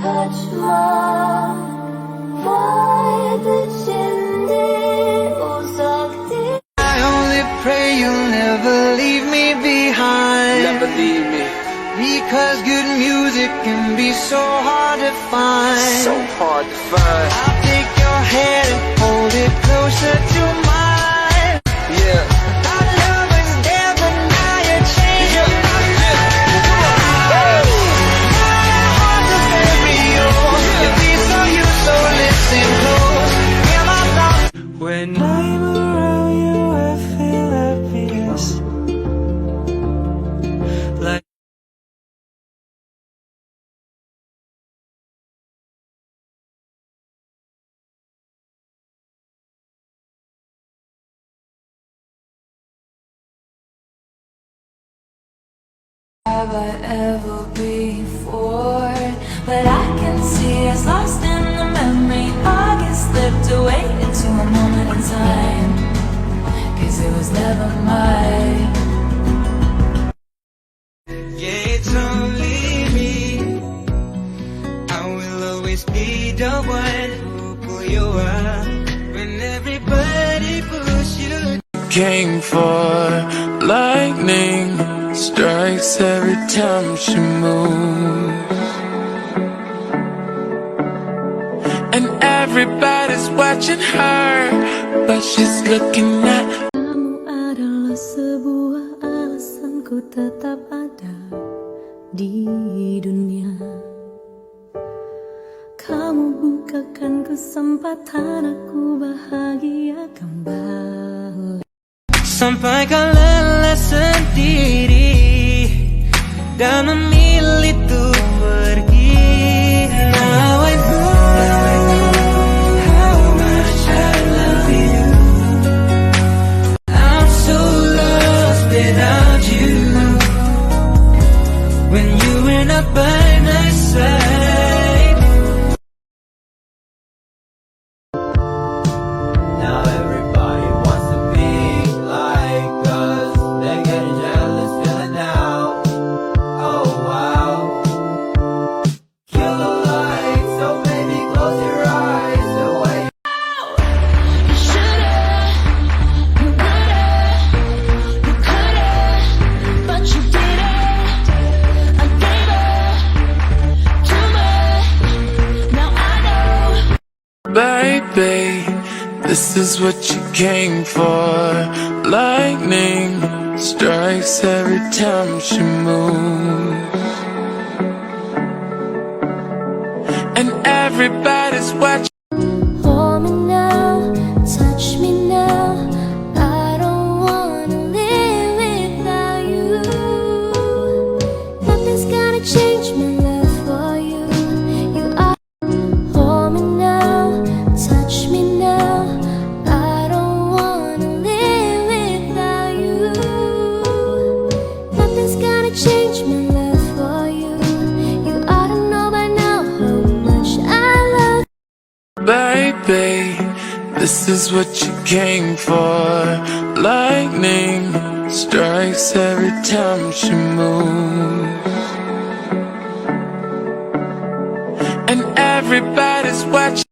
Kaçma, vardı şimdi uzak değil. I only pray you'll never leave me behind. Never leave me. Because good music can be so hard to find. So hard to find. I'll take your hand and hold it closer to mine. Yeah. Our love was there, but now you're changing my mind. My heart's a stereo. It beats for you, so listen close. Hear my thoughts. When I'm around you, I feel happiest. Like Have I ever before? But I can see us lost in the memory. I get slipped away into a moment in time, 'cause it was never mine. yeah, it's only me. I will always be the one who pull you up when everybody push you. Came for lightning strikes every time she moves, and everybody's watching her, but she's looking at. Kamu adalah sebuah alasanku tetap ada di dunia. Kamu bukakan kesempatan aku bahagia kembali. Sampai kau lelah sendiri dan memilih untuk pergi. Now I know how much I love you. I'm so lost without you. When you were not by my side. Now everybody wants to be like us. They're getting jealous, feeling now. Oh wow. Kill the light, so baby close your eyes. The way You should've, you would've, you could've, but you didn't. I gave up too much. Now I know. Baby, this is what you came for. Lightning strikes every time she moves, and everybody's watching. Hold me now, touch me now. I don't wanna live without you. Nothing's gonna change my love for you. You are. Hold me now, touch me now. I don't wanna live without you. Nothing's gonna change my love for you. You ought to know by now how much I love. Baby, this is what you came for. Lightning strikes every time she moves, and everybody's watching.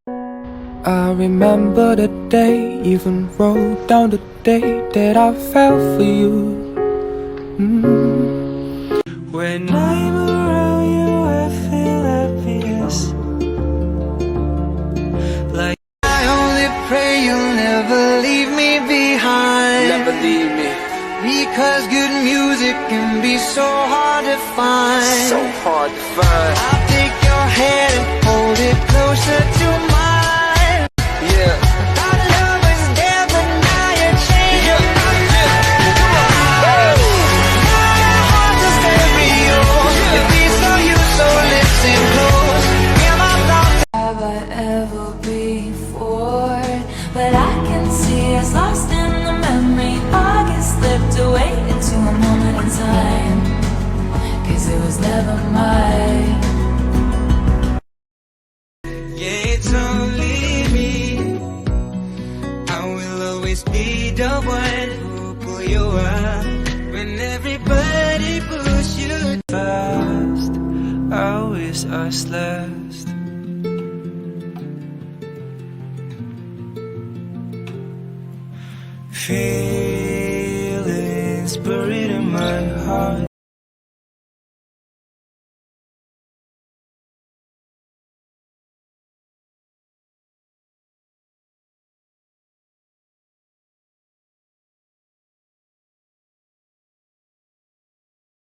I remember the day, even wrote down the day that I fell for you. When I'm around you, I feel happiest. Like I only pray you'll never leave me behind. Never leave me. Because good music can be so hard to find. So hard to find. I'll take your hand and hold it closer to mine. Yeah. Our love was there, but now you're changing my mind. My heart's a stereo. It beats for you, so listen close. Hear my thoughts. Have I ever before? But I can see us lost in the memory. I get slipped away into a moment in time, 'cause it was never mine. Yeah, it's only me. I will always be the one who pull you up when everybody push you fast. I wish us less. past. Feelings buried in my heart.